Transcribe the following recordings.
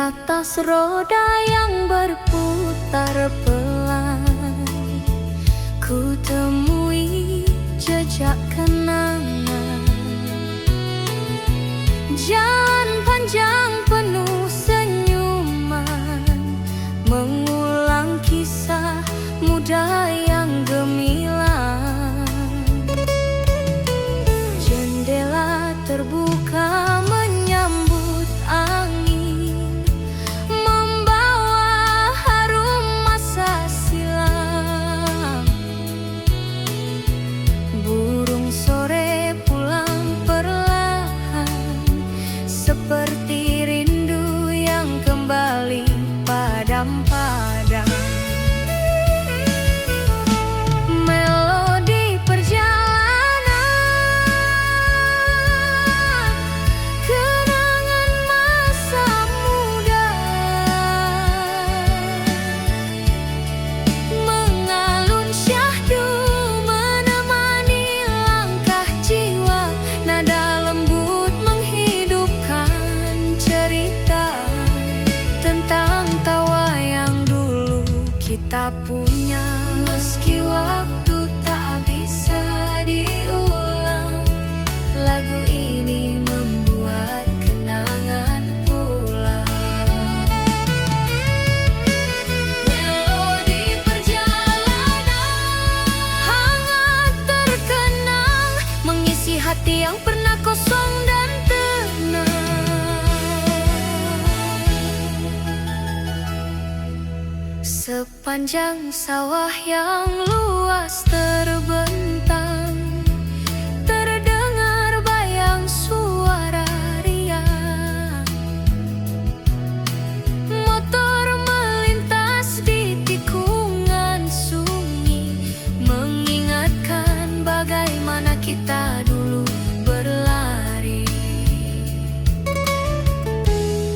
atas roda yang berputar pelan, ku temui jejak kenangan. Jalan panjang penuh senyuman, mengulang kisah muda yang gemilang. Jendela terbuka menyambut angin, membawa harum masa silam. Burung sore pulang perlahan, seperti rindu yang kembali padam-padam. Melodi perjalanan, kenangan masa muda, mengalun syahdu menemani langkah jiwa. Nada lembut menghidupkan cerita tentang tawa yang dulu kita punya. Meski waktu tak bisa diulang, lagu ini membuat kenangan pulang. Melodi perjalanan hangat terkenang, mengisi hati yang pernah kosong dan tenang. Sepanjang sawah yang luas terbentang, terdengar bayang suara riang. Motor melintas di tikungan sunyi, mengingatkan bagaimana kita dulu berlari.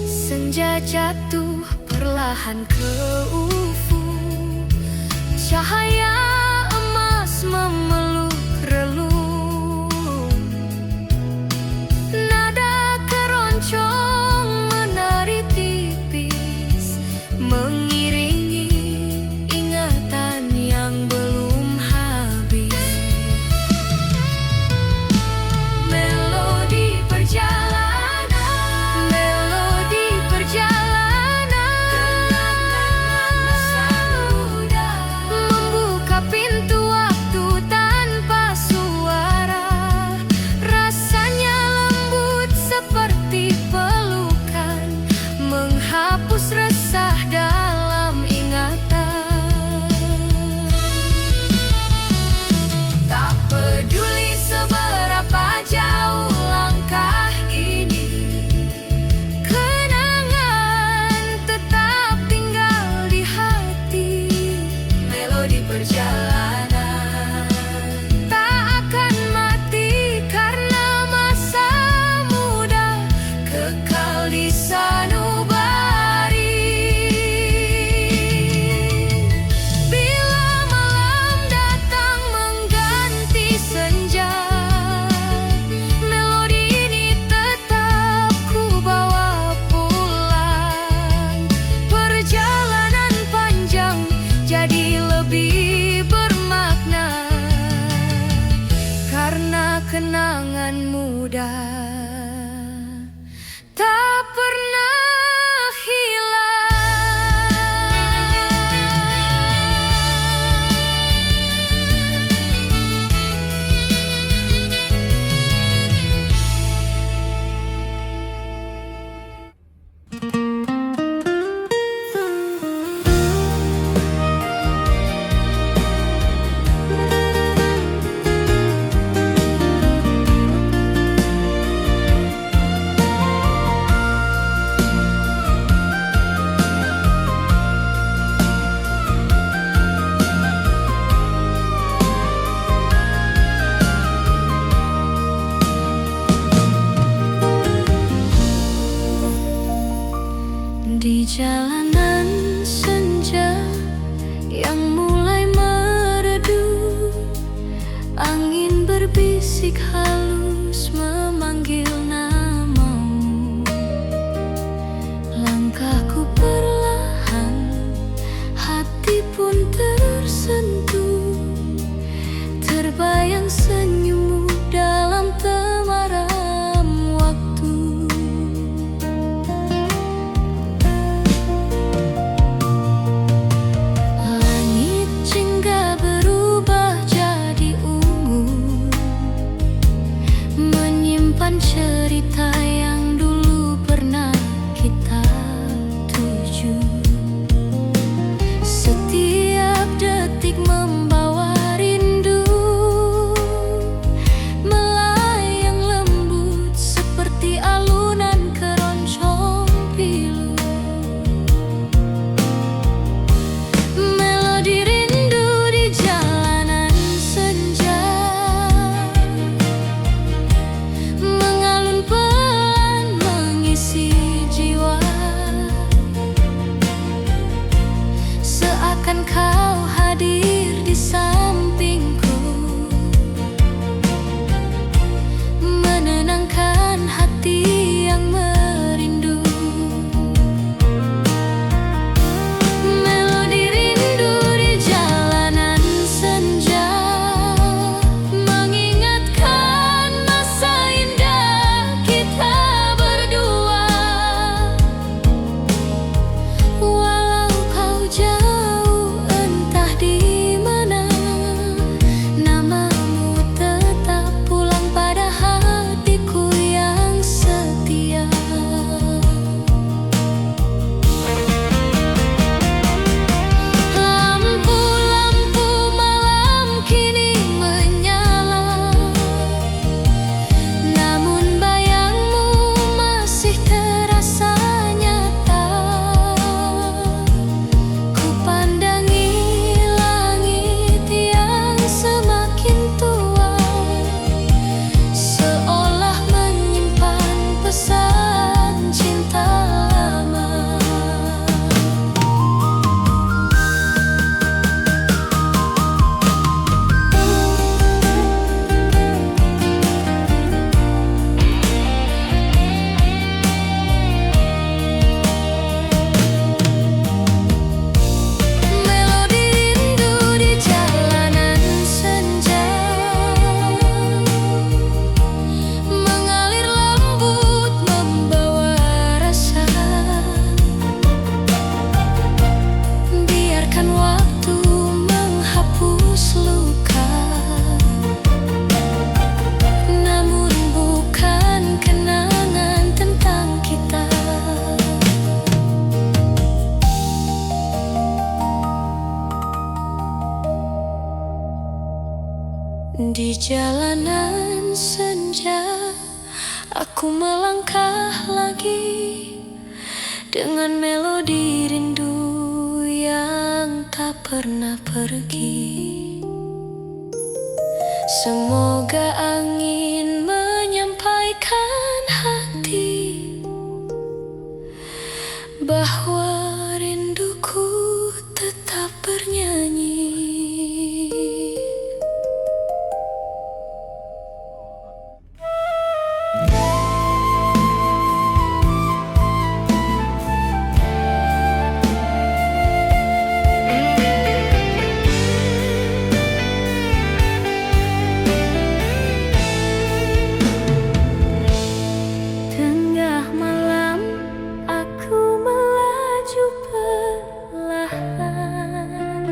Senja jatuh perlahan ke ufuk, cahaya emas memeluk relung. Nada keroncong menari tipis, mengiringi ingatan yang belum habis. Melodi perjalanan, melodi perjalanan, membuka biarkan kau hadir di sampingku, menenangkan hati yang merindu. Melodi rindu di jalanan senja, mengingatkan masa indah kita berdua. Walau kau jauh entah di mana, namamu tetap pulang pada hatiku yang setia. Lampu-lampu malam kini menyala, namun bayangmu masih terasa nyata. Ku pandangi langit yang semakin tua, seolah menyimpan pesan cinta lama. Melodi rindu di jalanan senja, mengalir lembut membawa rasa. Biarkan waktu menghapus luka, namun bukan kenangan tentang kita. Di jalanan senja, aku melangkah lagi dengan melodi rindu yang tak pernah pergi. Semoga angin menyampaikan hati bahwa rinduku tetap bernyanyi. Tengah malam aku melaju perlahan,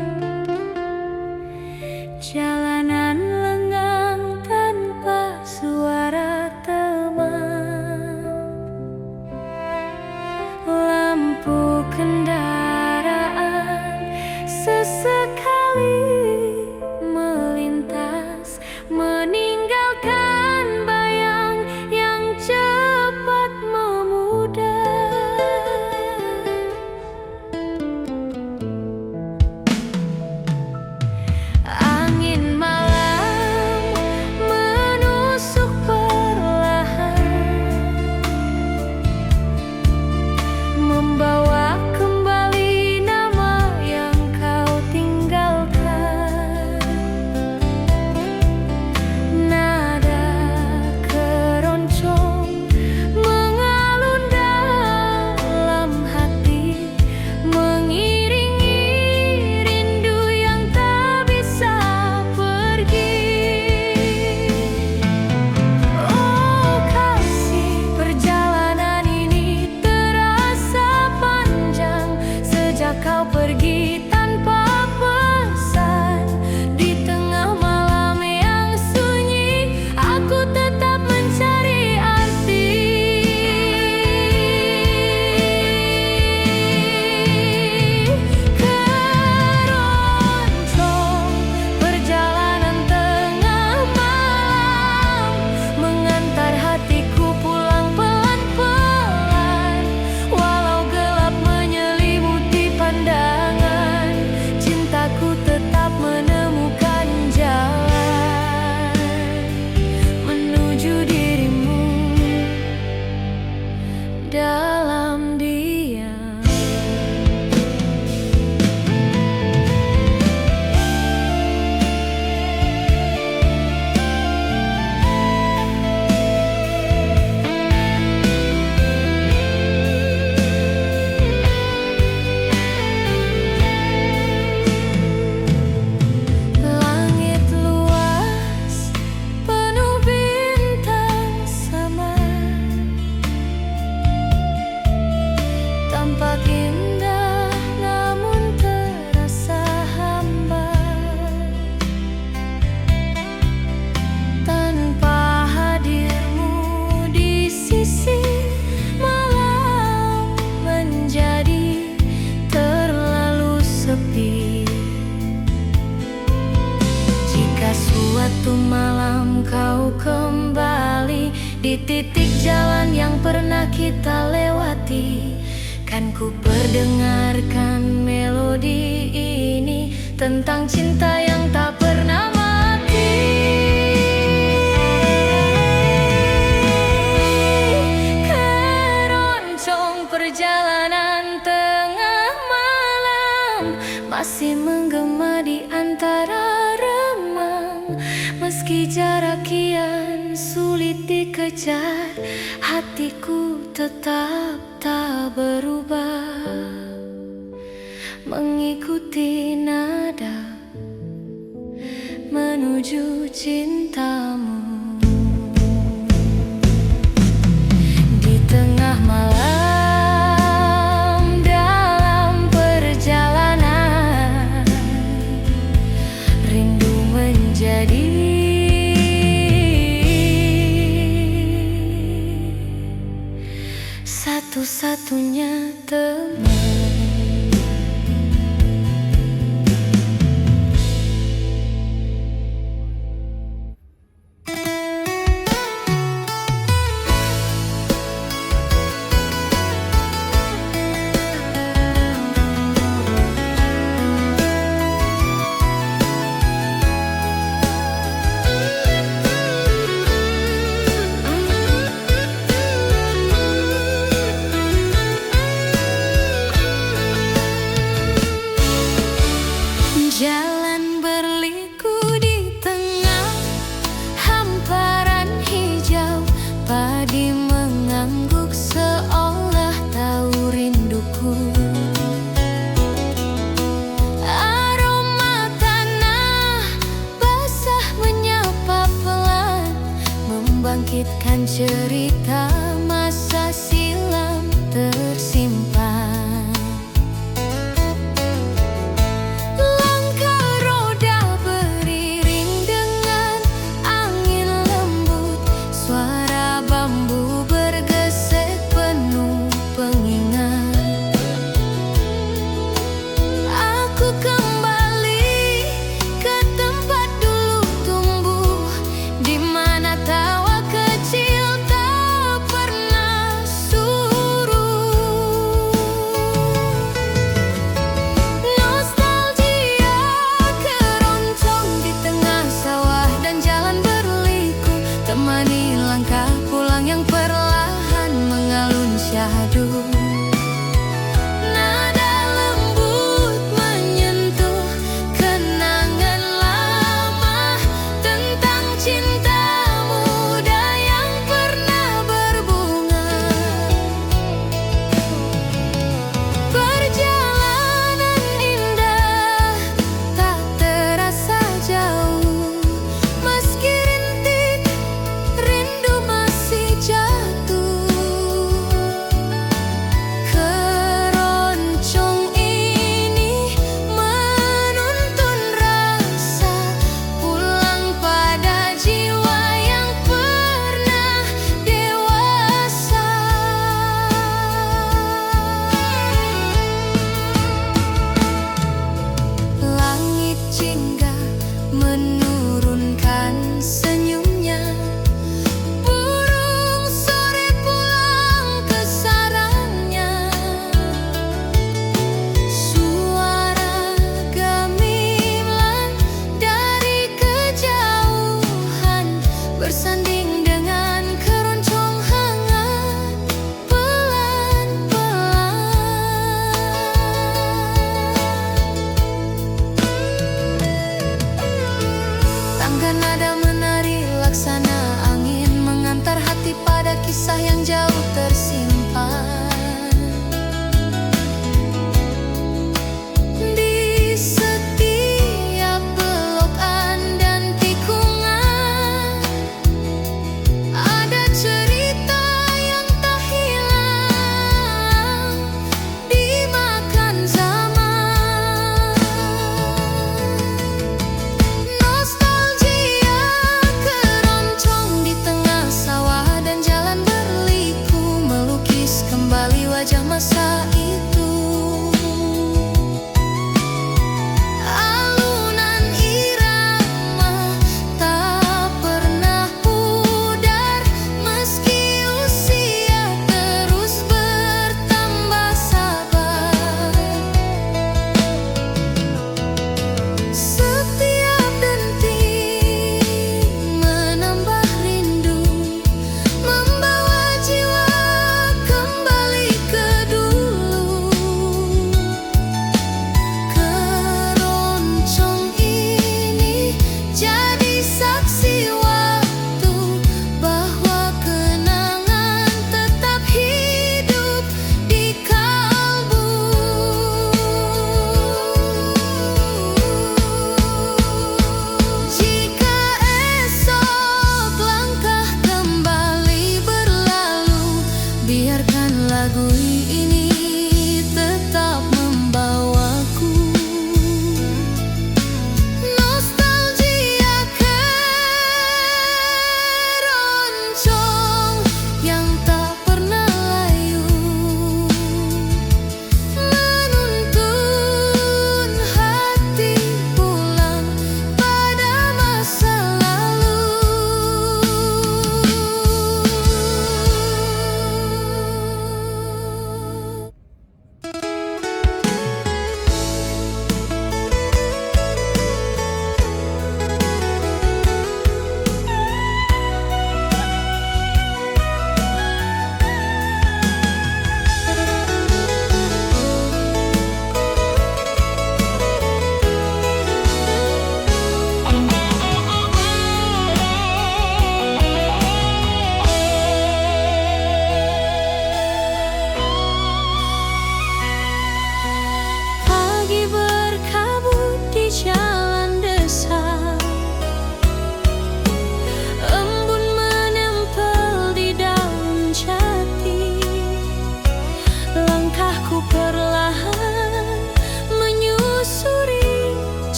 Satu malam kau kembali di titik jalan yang pernah kita lewati. Kan ku perdengarkan melodi ini tentang cinta yang tak pernah mati. Keroncong perjalanan tengah malam masih menggema di antara remang. Meski jarak kian sulit dikejar, hatiku tetap tak berubah, mengikuti nada menuju cintamu. Di tengah malam dalam perjalanan, rindu menjadi satu-satunya teman. Jalan berliku di tengah hamparan hijau, padi mengangguk seolah tahu rinduku. Aroma tanah basah menyapa pelan, membangkitkan cerita masa silam tersimpan.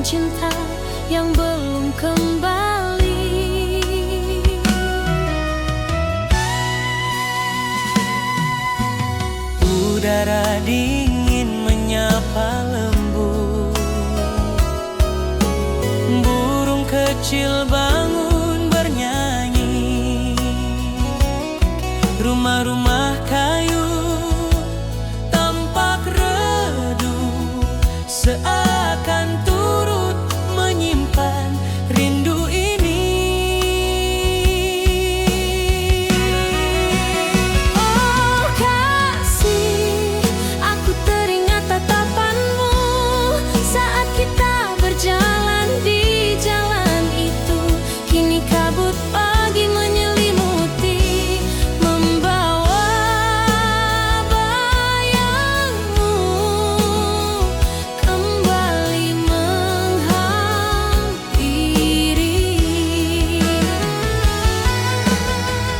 cinta yang belum kembali. Udara dingin menyapa lembut, burung kecil bangun bernyanyi, rumah-rumah kayu tampak redup, seakan turut menyimpan rindu ini. Oh kasih, aku teringat tatapanmu saat kita berjalan di jalan itu. Kini kabut pagi menyelimuti, membawa bayangmu kembali menghampiri.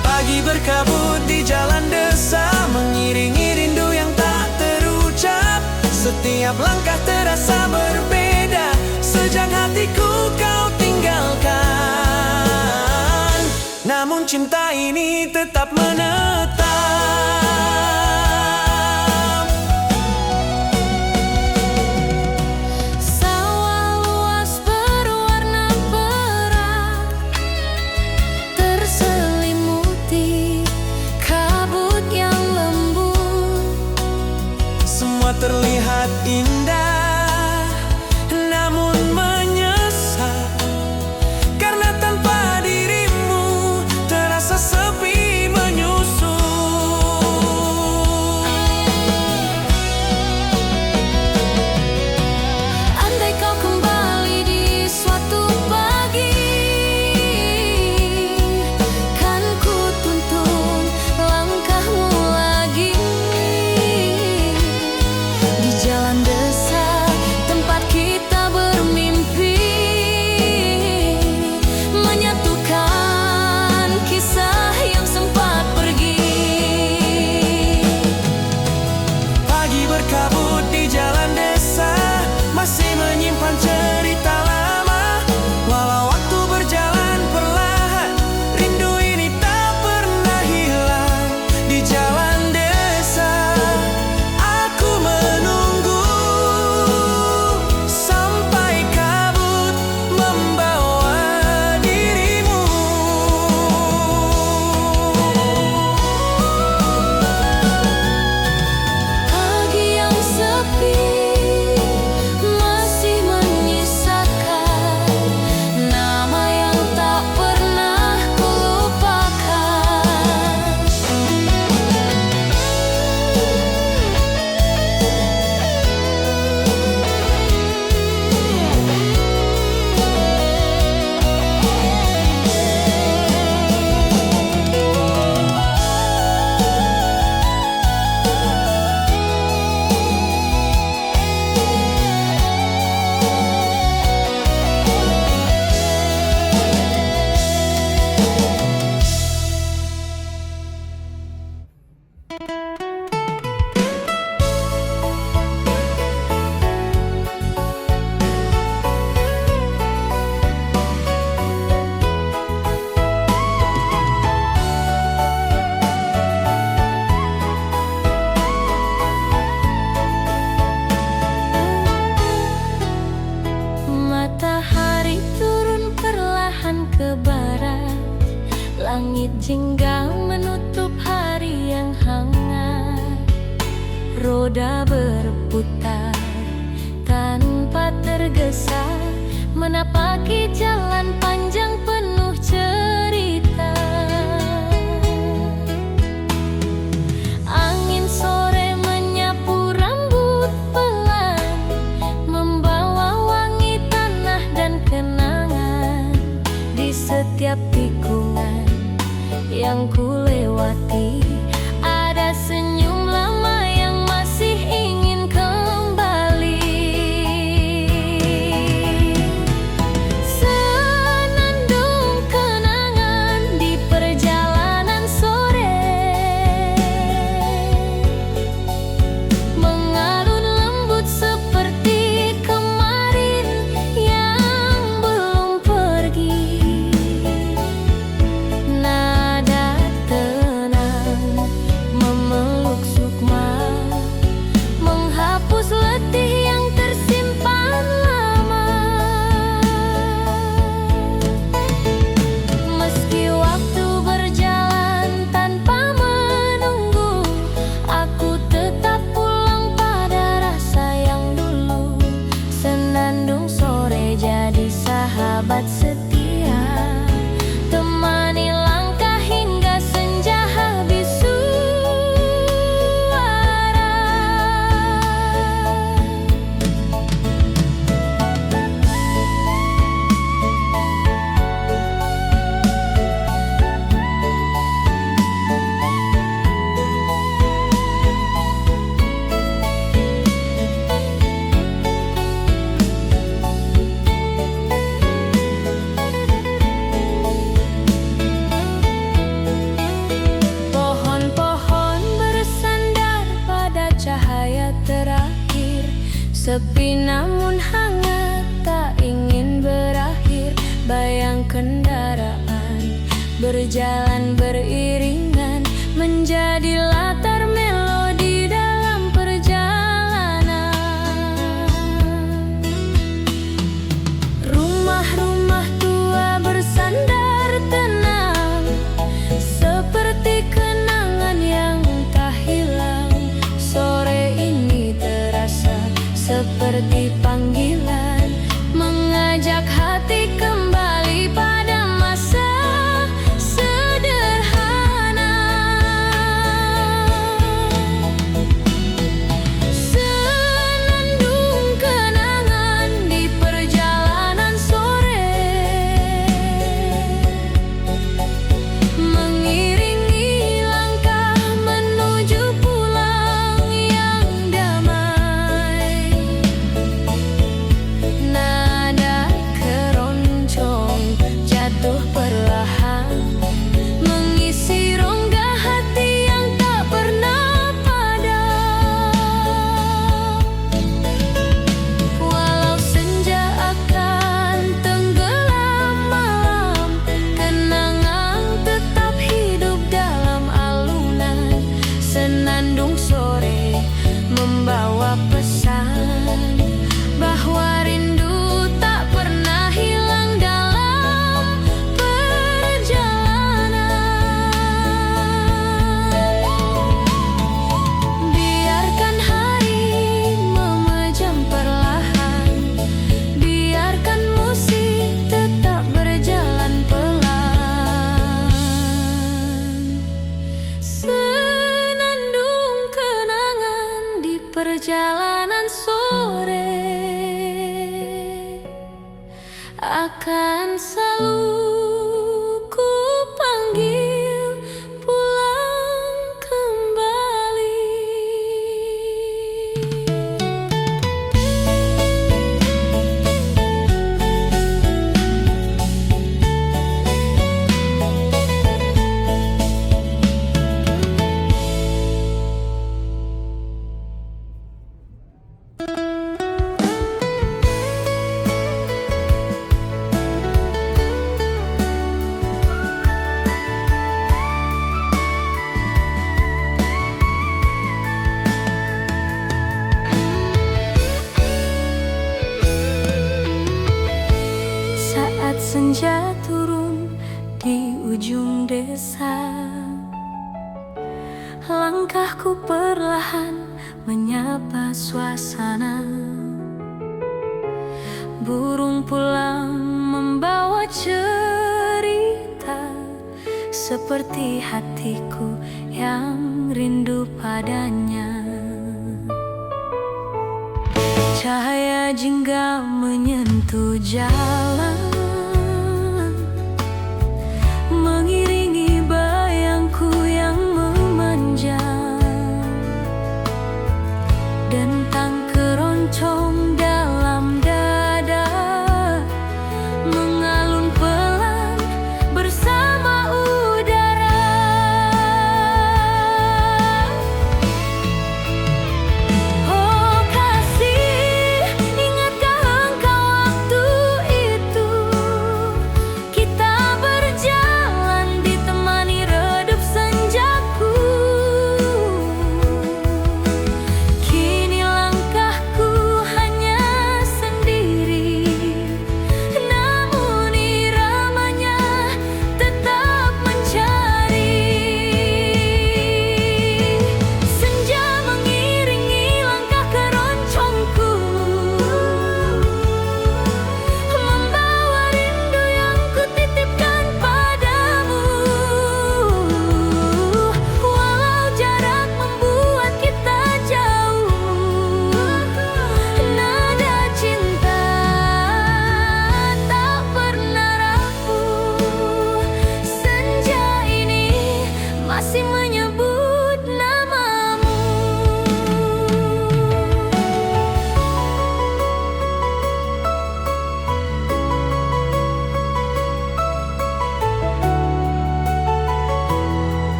Pagi berkabut di jalan desa, mengiringi rindu yang tak terucap. Setiap langkah terasa berbeda sejak hatiku kau tinggalkan. Namun cinta ini tetap menetap. Sawah luas berwarna perak, terselimuti kabut yang lembut. Semua terlihat indah, namun menyesal, karena tanpa dirimu terasa sepi menyusul. Andai kau kembali di suatu pagi, kan ku tuntun langkahmu lagi di jalan desa tempat kita bermimpi, menyatukan kisah yang sempat pergi. Pagi berkabut di jalan desa, masih menyimpan cerita lama. Walau waktu berjalan perlahan, rindu ini tak pernah hilang. Di jalan desa, aku menunggu sampai kabut membawa dirimu. Pagi yang sepi masih menyisakan nama yang tak pernah kulupakan. Matahari turun perlahan ke barat, langit jingga menutup hari yang hangat. Roda berputar tanpa tergesa, menapaki jalan panjang penuh cerita. Angin sore menyapu rambut pelan, membawa wangi tanah dan kenangan. Di setiap tikungan yang ku lewati, ada senyum lama yang masih ingin kembali. Senandung Sepi namun hangat, tak ingin berakhir. Bayang kendaraan berjalan beriringan, menjadi latar melodi dalam perjalanan. Rumah-rumah tua bersandar tenang, seperti kenangan yang tak hilang. Sore ini terasa seperti panggilan, mengajak hati kembali pada masa sederhana. Senandung kenangan di perjalanan sore, mengiringi langkah menuju pulang yang damai. Nada keroncong jatuh perlahan, mengisi rongga hati yang tak pernah padam. Walau senja akan tenggelam malam, kenangan tetap hidup dalam alunan. Senandung sore membawa pesan bahwa rindu tak pernah hilang dalam perjalanan. Biarkan hari memejam perlahan, biarkan musik tetap berjalan pelan. Senandung kenangan di perjalanan sore akan selalu ku panggil pulang kembali. Saat senja turun di ujung desa, langkahku perlahan menyapa suasana. Burung pulang membawa cerita, seperti hatiku yang rindu padanya. Cahaya jingga menyentuh jalan, mengiringi bayangku yang memanjang. Dentang keroncong dalam dada mengalun pelan bersama udara. Oh kasih, ingatkah engkau waktu itu?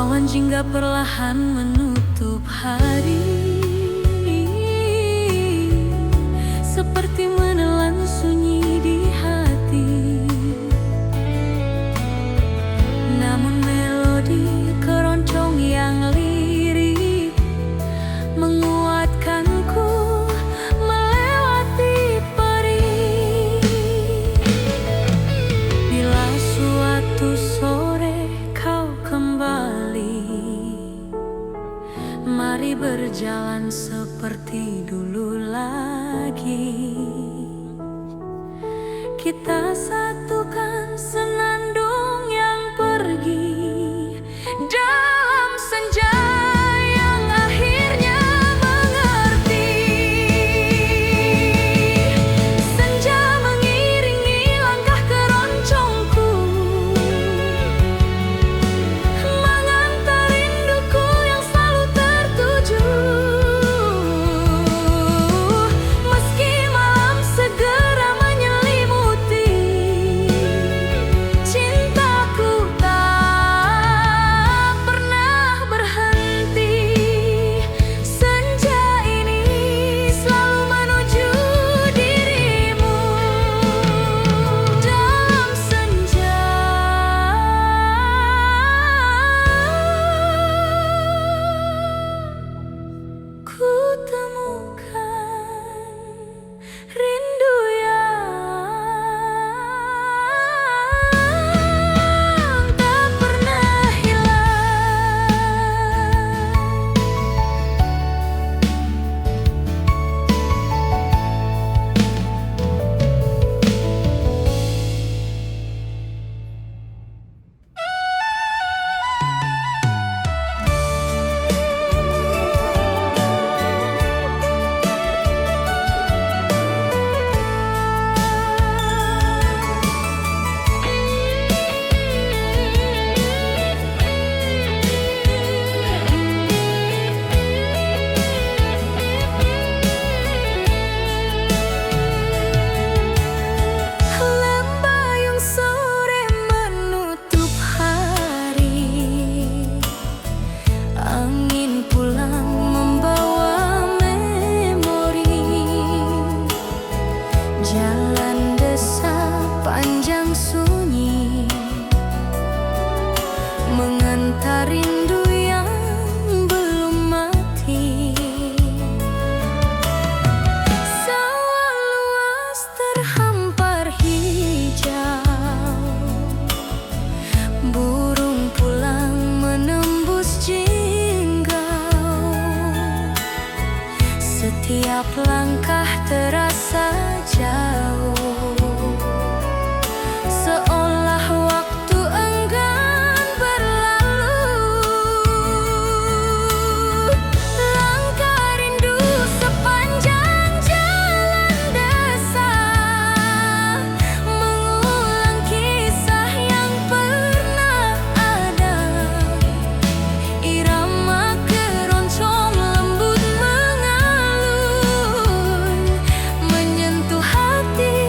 Awan jingga perlahan menutup hari, seperti menelan sunyi di hati. Namun melodi keroncong yang lirik menguatkanku melewati perih. Bila suatu sore kau kembali, mari berjalan seperti dulu lagi. Kita satukan senandung yang pergi dalam senja yang akhirnya mengerti. Senja mengiringi langkah keroncongku, mengantar rinduku yang selalu tertuju. Meski malam segera menyelimuti, cintaku tak pernah berhenti. Senja ini selalu menuju dirimu. Dalam senja ku temukan rindu yang tak pernah hilang. Lembayung sore menutup hari, angin pulang membawa memori. Jalan desa panjang sunyi mengantar rindu yang belum mati. Sawah luas terhampar hijau, burung pulang menembus jinggau. Setiap langkah terasa jauh, seolah waktu enggan berlalu. Langkah rindu sepanjang jalan desa, mengulang kisah yang pernah ada. Irama keroncong lembut mengalun, menyentuh hati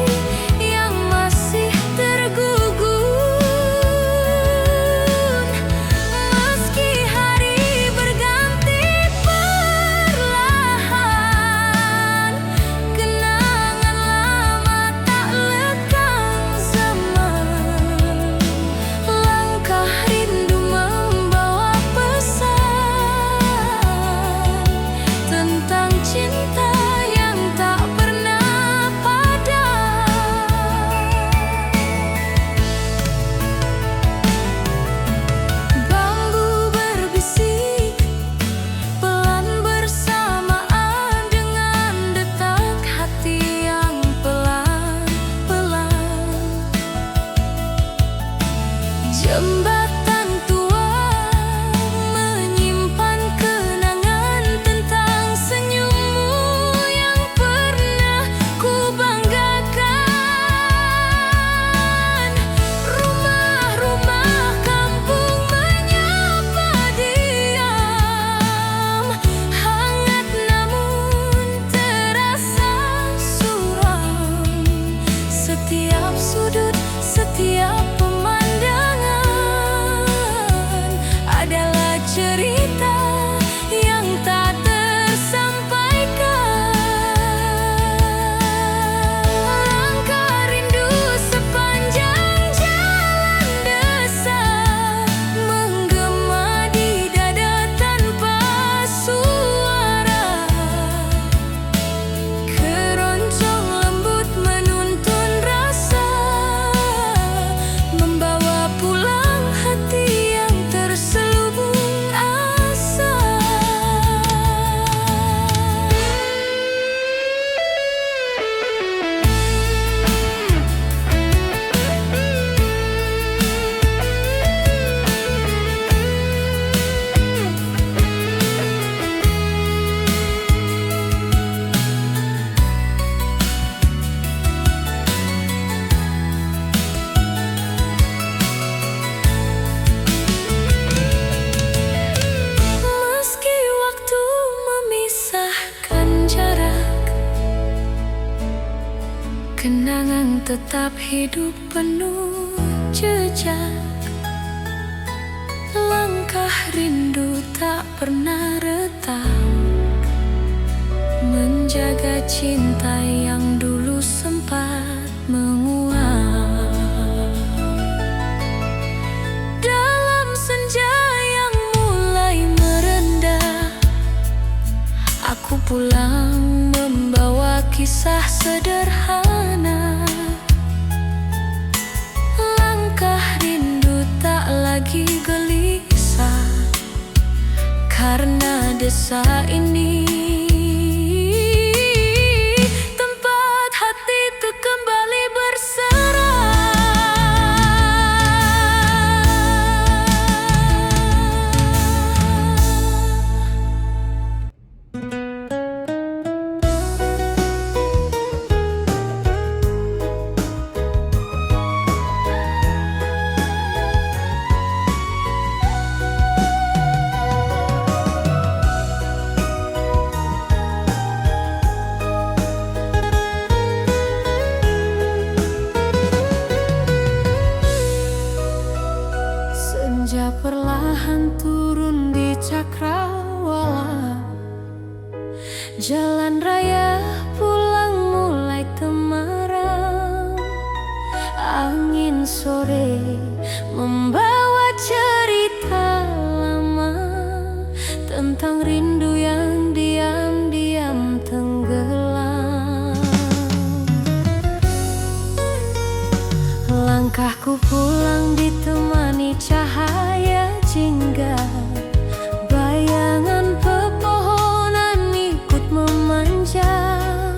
cerita yang tak tersampaikan. Langkah rindu sepanjang jalan desa menggema di dada tanpa suara. Keroncong lembut menuntun rasa, membawa pulang hati yang terselubung asa. Meski waktu memisahkan jarak, kenangan tetap hidup penuh jejak. Langkah rindu tak pernah retak, menjaga cinta yang dulu sempat menguap. Dalam senja yang mulai merendah, aku pulang membawa kisah sederhana. Langkah rindu tak lagi gelisah, karena desa ini tempat hatiku kembali berserah. Senja perlahan turun di cakrawala, jalan raya pulang mulai temaram. Angin sore membawa cerita lama tentang rindu yang diam-diam tenggelam. Langkahku pulang ditemani cahaya jingga, bayangan pepohonan ikut memanjang.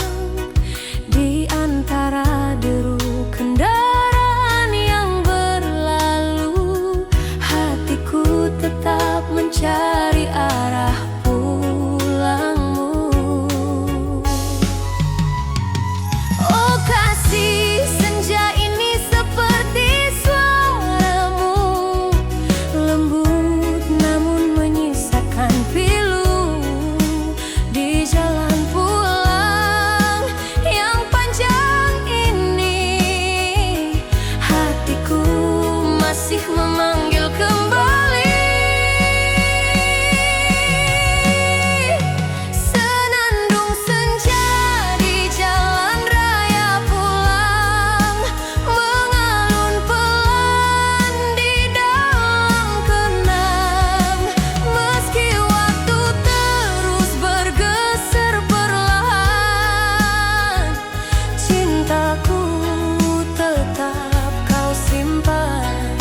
Di antara deru kendaraan yang berlalu, hatiku tetap mencari arah pulangmu. Oh kasih, senja ini seperti suaramu, lembut namun menyisakan pilu. Di jalan pulang yang panjang ini, hatiku masih memanggil kembali. Senandung senja di jalan raya pulang, mengalun pelan di dalam kenang. Meski waktu terus bergeser perlahan, cintaku tetap kau simpan.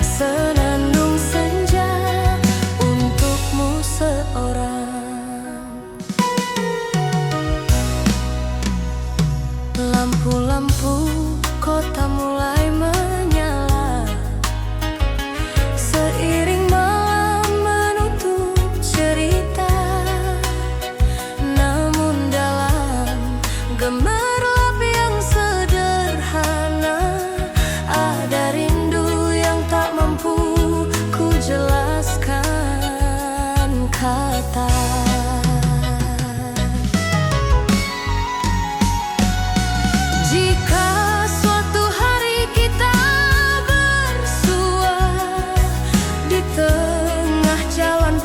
Senandung senja untukmu seorang. Lampu-lampu kota mulai menyala, seiring malam menutup cerita. Namun dalam gemerlap yang sederhana, ada rindu yang tak mampu ku jelaskan kata. Jika suatu hari kita bersua di tengah jalan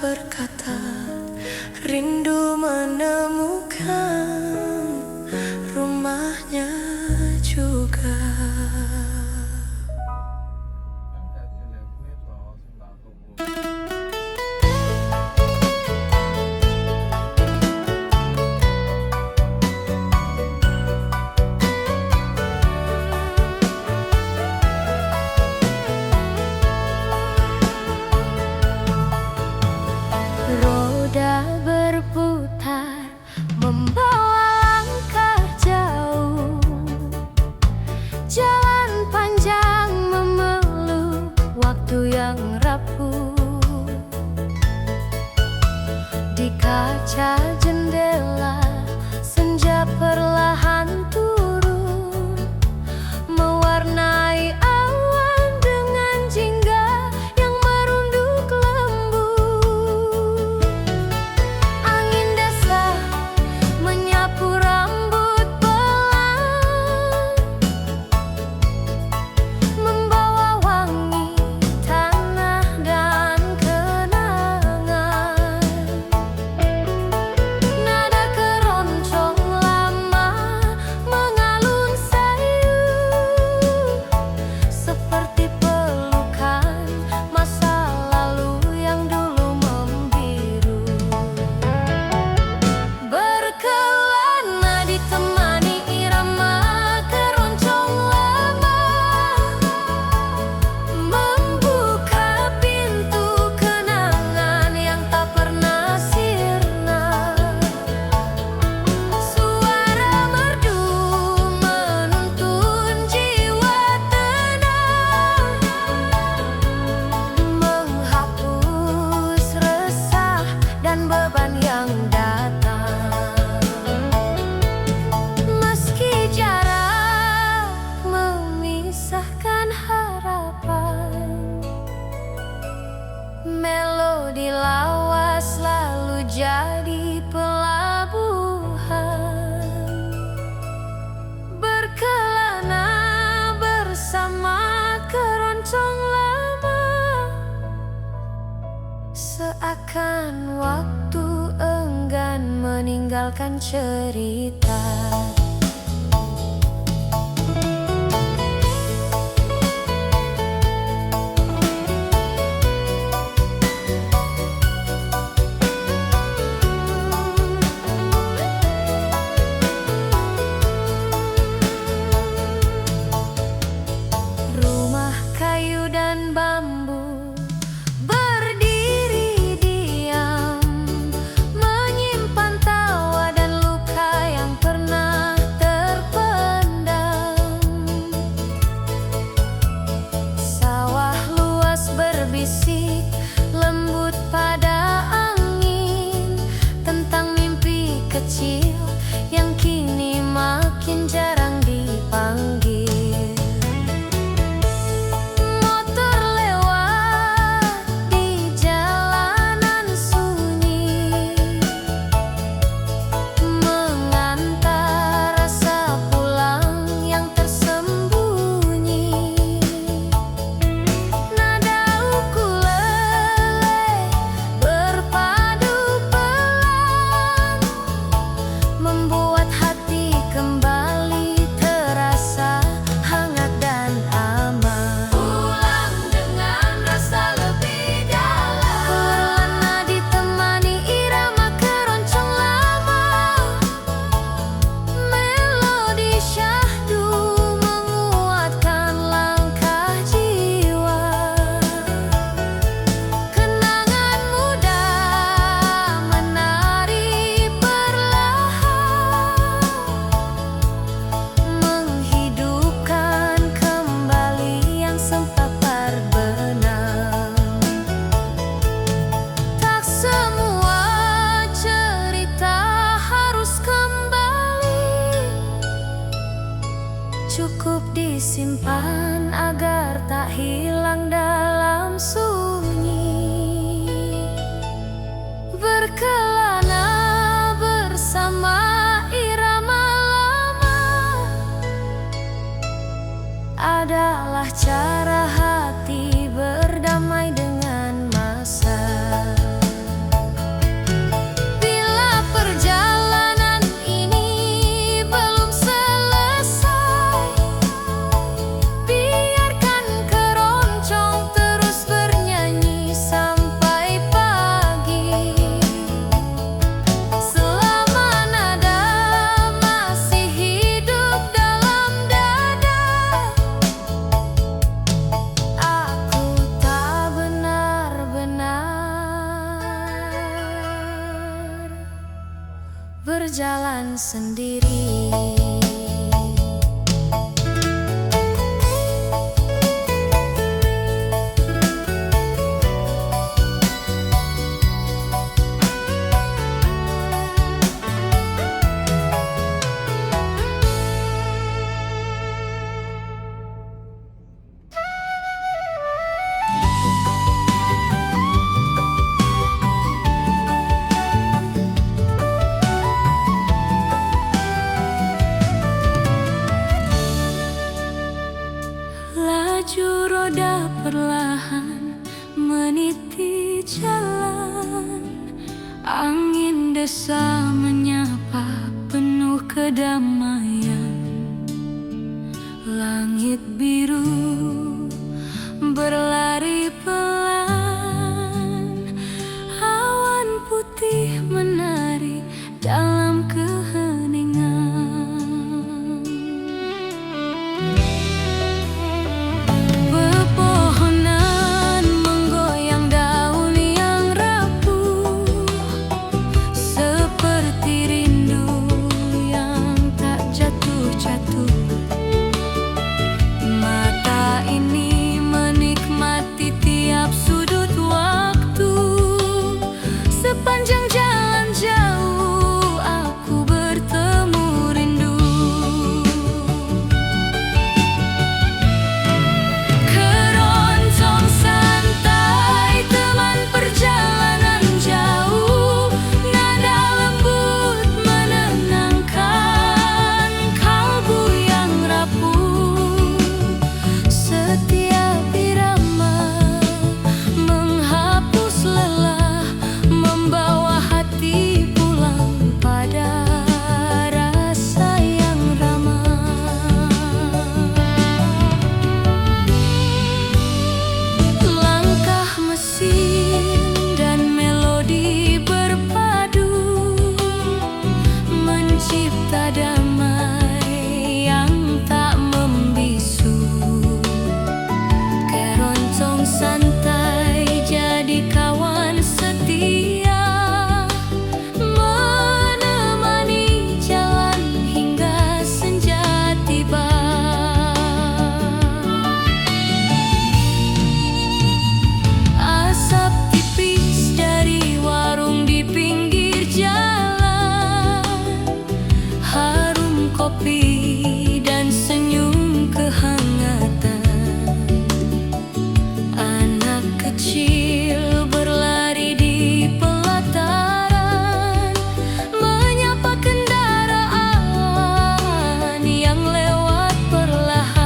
berkata, rindu menemukan rumahnya juga. Roda berputar membawa langkah jauh, jalan panjang memeluk waktu yang rapuh. Di kaca jendela senja perlahan turun, mewarnai awan dengan jingga yang merunduk lembut. Angin desa menyapu rambut pelan, membawa wangi tanah dan kenangan. Nada keroncong lama mengalun sayu, seperti pelukan masa lalu yang dulu membiru. Berkelana ditemani irama keroncong lama, membuka pintu kenangan yang tak pernah sirna. Suara merdu menuntun jiwa tenang, menghapus resah dan beban yang datang. Meski jarak memisahkan harapan, melodi lawas selalu jadi pelabuhan. Berkelana bersama keroncong lama, seakan waktu enggan meninggalkan cerita. Rumah kayu dan bambu berdiri diam, menyimpan tawa dan luka yang pernah terpendam. Sawah luas berbisik lembut pada angin, tentang mimpi kecil yang kini makin jarang dipanggil. Motor lewat di jalanan sunyi, mengantar rasa pulang yang tersembunyi. Nada ukulele berpadu pelan, membuat hati kembali terasa hangat dan aman. Pulang dengan rasa lebih dalam, perlahan ditemani irama keroncong lama, melodi syahdu menguatkan langkah jiwa. Kenangan muda menari perlahan, menghidupkan kembali yang sempat terbenam. Tak semua cerita harus kembali, cukup disimpan agar tak hilang dalam sunyi. Berkelana bersama irama lama adalah cara hati berdamai dengan masa. sendiri. Laju roda perlahan meniti jalan, angin desa menyapa penuh kedamaian. Langit biru berlari pelan, awan putih menari dalam keheningan. Pepohonan menggoyang daun yang rapuh, seperti rindu yang tak jatuh-jatuh. Mata ini menikmati tiap sudut waktu. Sepanjang jalan jauh aku bertemu rindu. Keroncong santai teman perjalanan jauh, nada lembut menenangkan kalbu yang rapuh. Setiap irama menghapus lelah, membawa hati pulang pada rasa yang ramah. Langkah mesin dan melodi berpadu, mencipta damai yang tak membisu. Keroncong santai jadi kawan setia, menemani jalan hingga senja tiba. Asap tipis dari warung di pinggir jalan, harum kopi dan senyum kehangatan. Anak kecil berlari di pelataran, menyapa kendaraan yang lewat perlahan.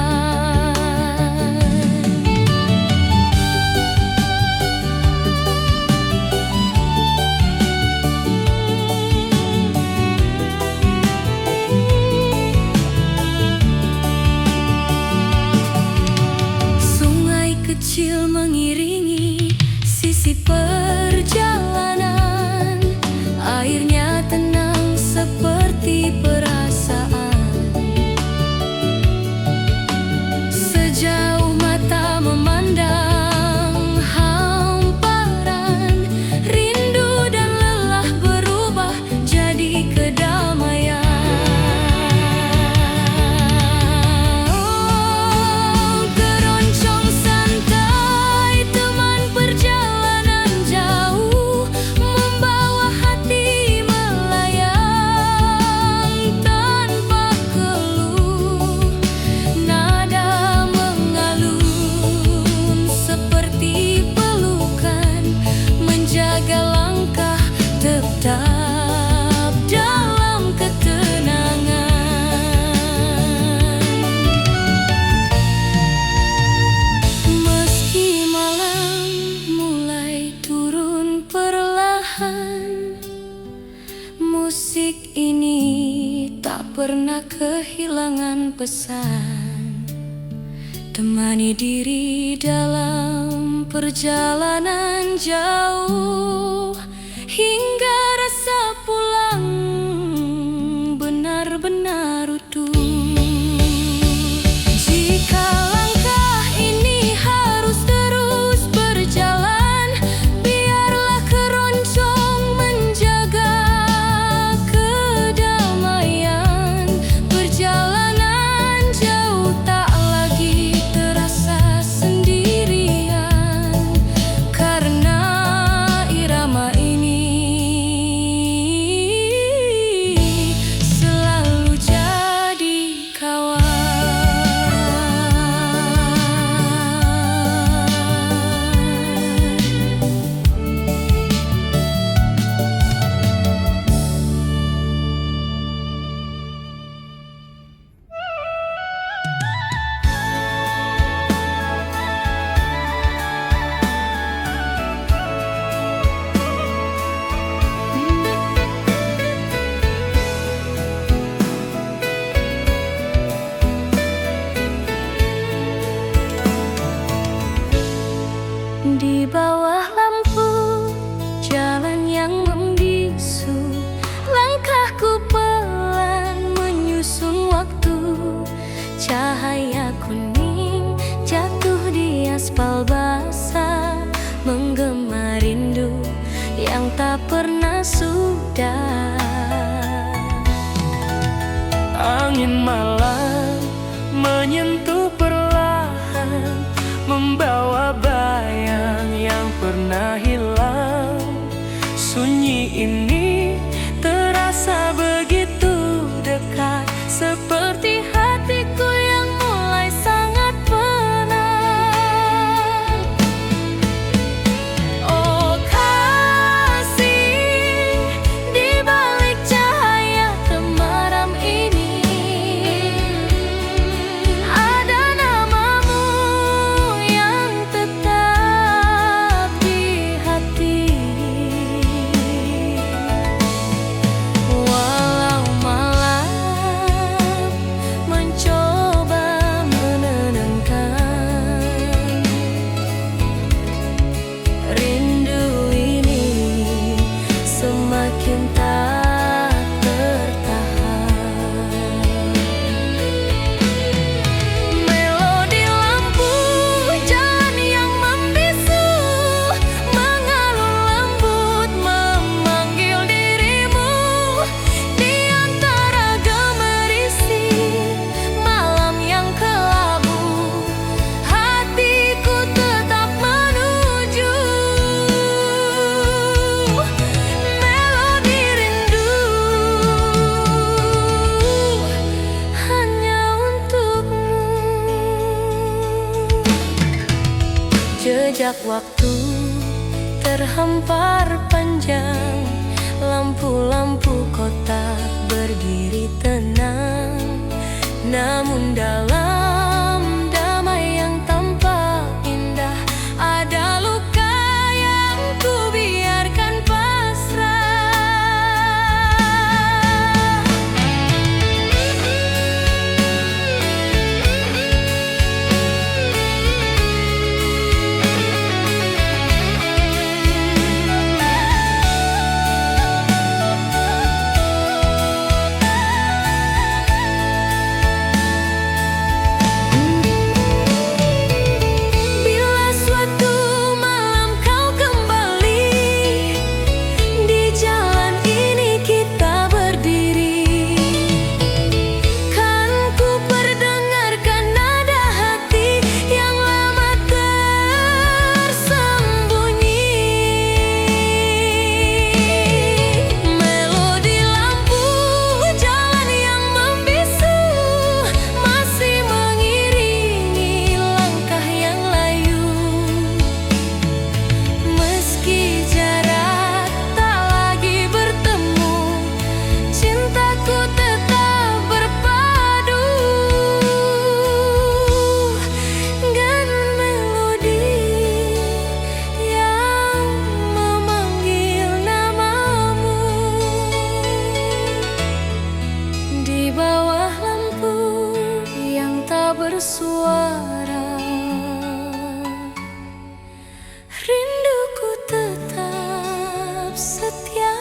Sungai kecil mengiringi sisi perjalanan, airnya tenang seperti perasaan. Sejauh mata memandang hamparan, rindu dan lelah berubah jadi kedamaian. Keroncong santai teman perjalanan jauh, membawa hati melayang tanpa keluh. Nada mengalun seperti pelukan, menjaga langkah tetap dalam ketenangan. Meski malam mulai turun perlahan, musik ini tak pernah kehilangan pesan. Temani diri dalam perjalanan jauh, hingga rasa pulang benar-benar utuh. Jika langkah ini harus terus berjalan, biarlah keroncong menjaga kedamaian. Angin malam menyentuh perlahan, membawa bayang yang pernah hilang. Sunyi ini terasa begitu dekat, seperti hatiku yang mulai sangat penat. Oh kasih, di balik cahaya temaram ini ada namamu yang tetap di hati. Walau malam mencoba menenangkan, rindu ini semakin tak tertahan. Melodi lampu jalan yang membisu mengalun lembut memanggil dirimu di antara gemerisi malam yang kelabu. Hatiku tetap menuju melodi rindu hanya untukmu. Jejak waktu terhampar panjang, lampu-lampu kota berdiri tenang, namun dalam damai yang tampak indah ada luka yang ku biarkan pasrah. Bila suatu malam kau kembali, di jalan ini kita berdiri, kan ku perdengarkan nada hati yang lama tersembunyi. Melodi lampu jalan yang membisu masih mengiringi langkah yang layu. Meski jarak tak lagi bertemu, cintaku tetap berpadu dengan melodi yang memanggil namamu. Di bawah lampu yang tak bersuara, rinduku tetap setia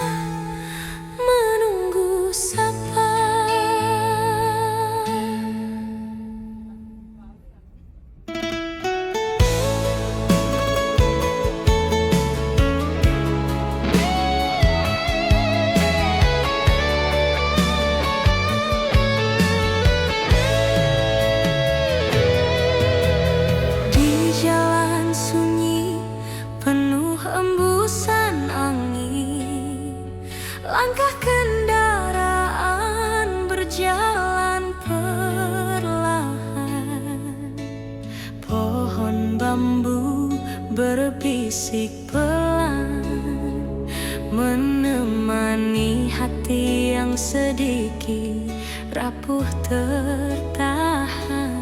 menunggu sapa. Di jalan sunyi penuh embusan angin, langkah kendaraan berjalan perlahan. Pohon bambu berbisik pelan, menemani hati yang sedikit rapuh tertahan.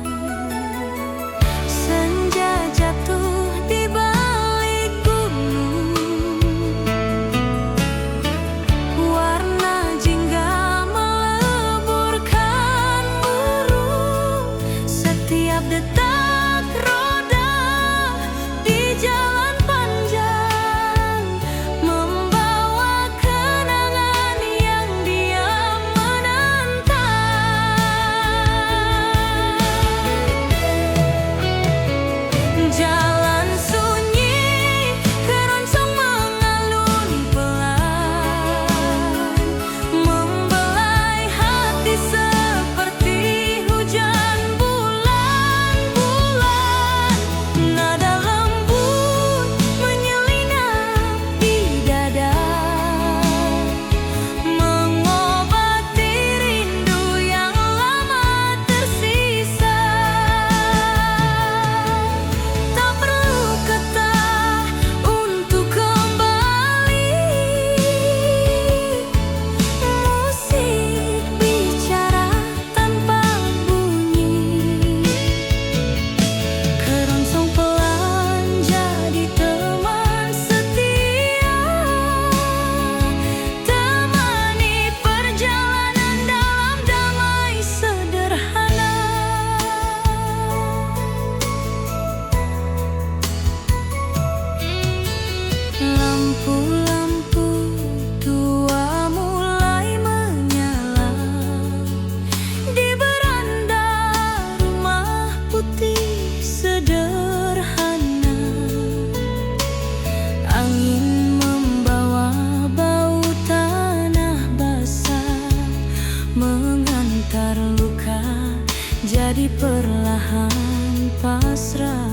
Senja jatuh di balik gunung, warna jingga meleburkan murung. Setiap detak roda di jalan panjang membawa kenangan yang diam menantang. jadi perlahan pasrah.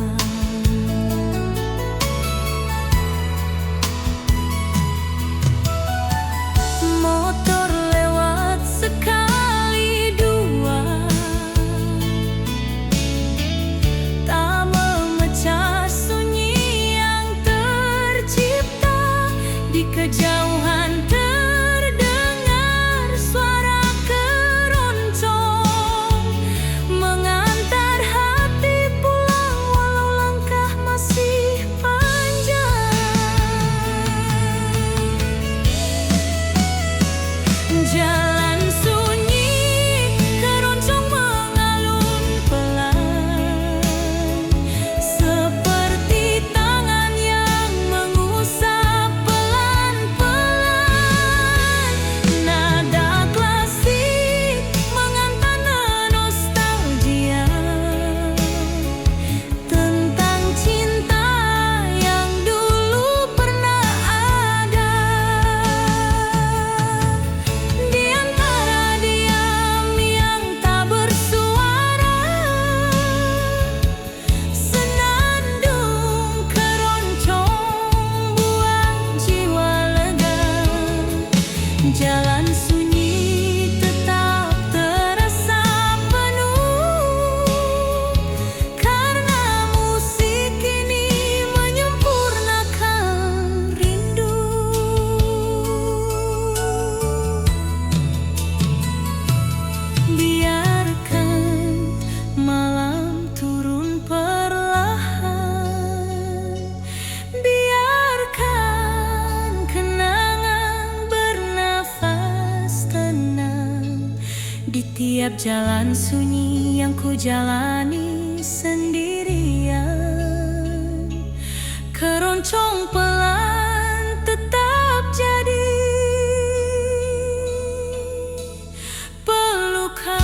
Motor lewat sekali dua, tak memecah sunyi yang tercipta. Di kejauhan terdengar suara keroncong mengantar hati pulang walau langkah masih panjang. Jalan sunyi, keroncong mengalun pelan, seperti tangan yang mengusap pelan-pelan. Nada klasik mengantar nostalgia tentang cinta yang dulu pernah ada. Di antara diam yang tak bersuara, senandung keroncong buang jiwa lega. Jalan sunyi tetap terasa penuh, karena musik ini menyempurnakan rindu. Biarkan malam turun perlahan, biarkan kenangan bernafas tenang. Di tiap jalan sunyi yang ku jalani sendirian, keroncong pelan tetap jadi pelukan.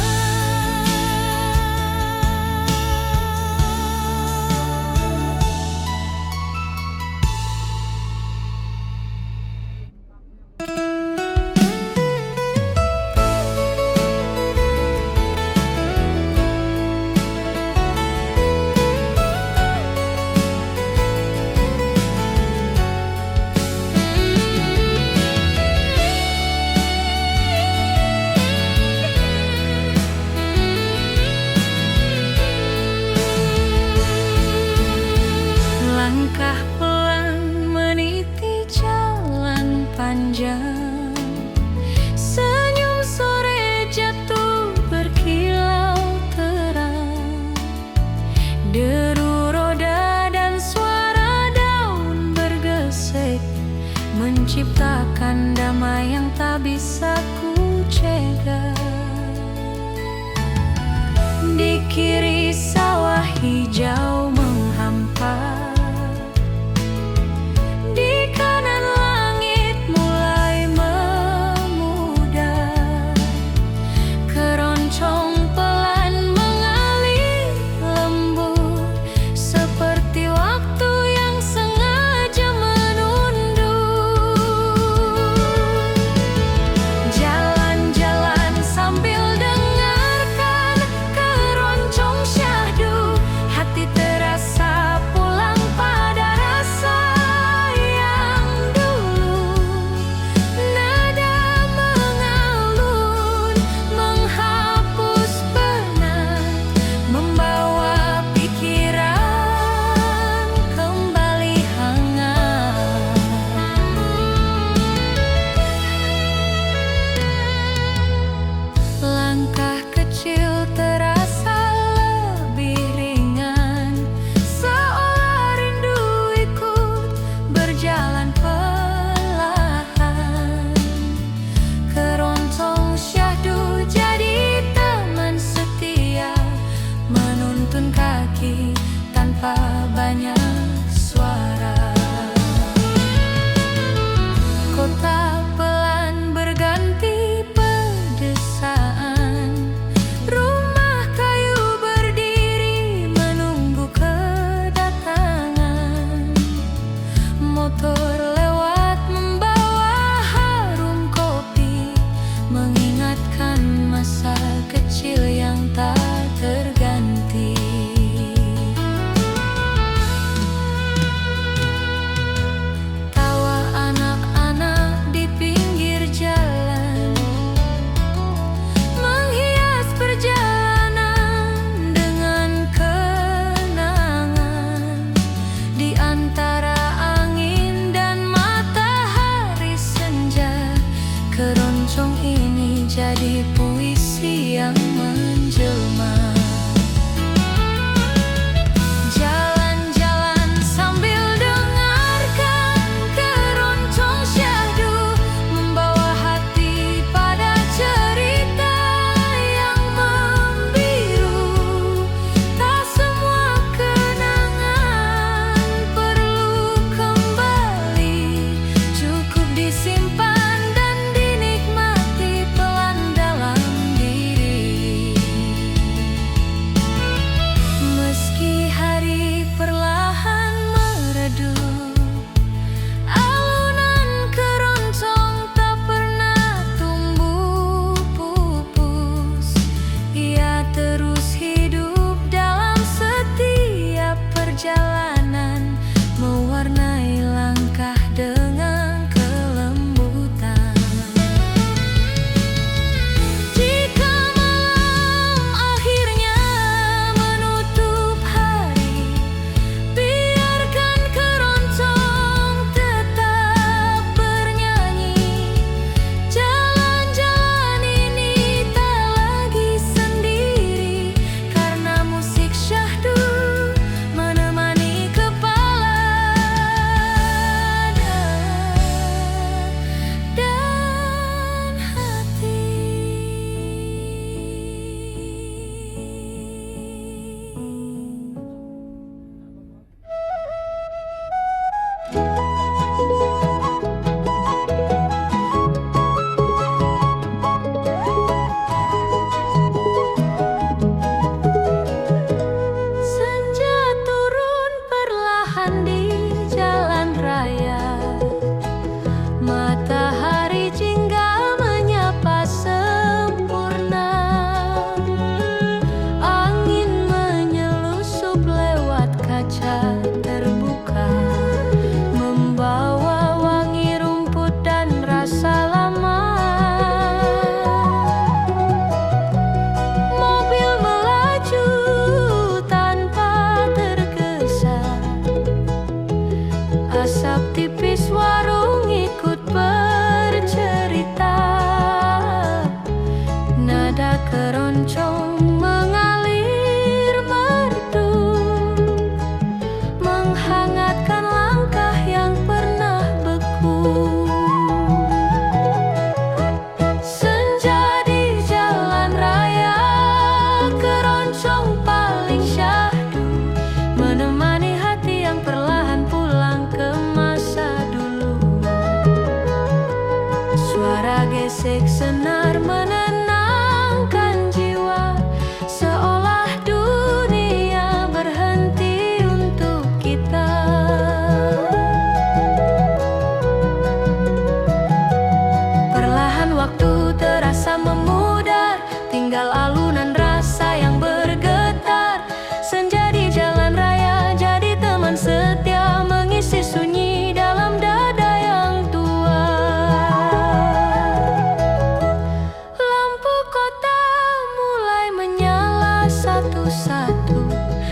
satu-satu,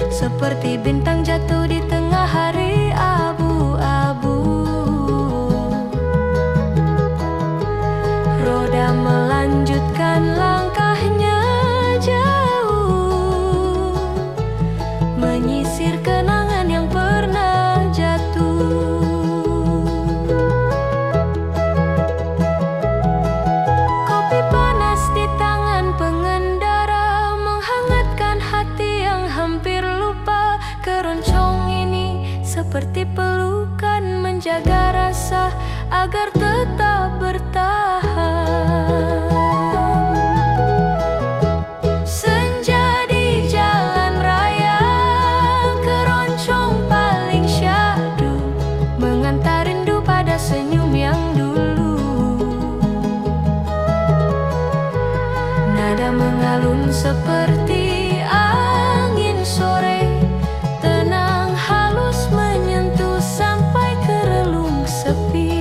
seperti bintang jatuh di tengah hari abu-abu. Roda melanjutkan langkahnya jauh, menyisir kenangan yang pernah jatuh. Kopi panas di tangan pengendara menghangatkan hati yang hampir lupa. Keroncong ini seperti pelukan, menjaga rasa agar tetap bertahan. Senja di jalan raya, keroncong paling syahdu, mengantar rindu pada senyum yang dulu. Nada mengalun seperti angin sore, tenang halus menyentuh sampai ke relung sepi.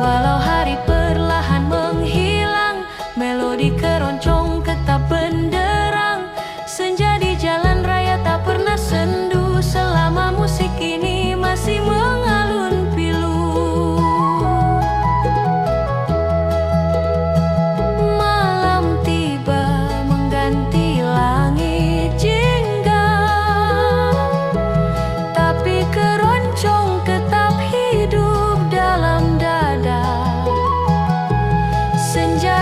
Walau hari perlahan menghilang, melodi keroncong tetap benderang. Senja di jalan raya tak pernah sendu, selama musik ini masih mengalun pilu. Malam tiba mengganti langit jingga, tapi keroncong tetap hidup dalam dada. Senja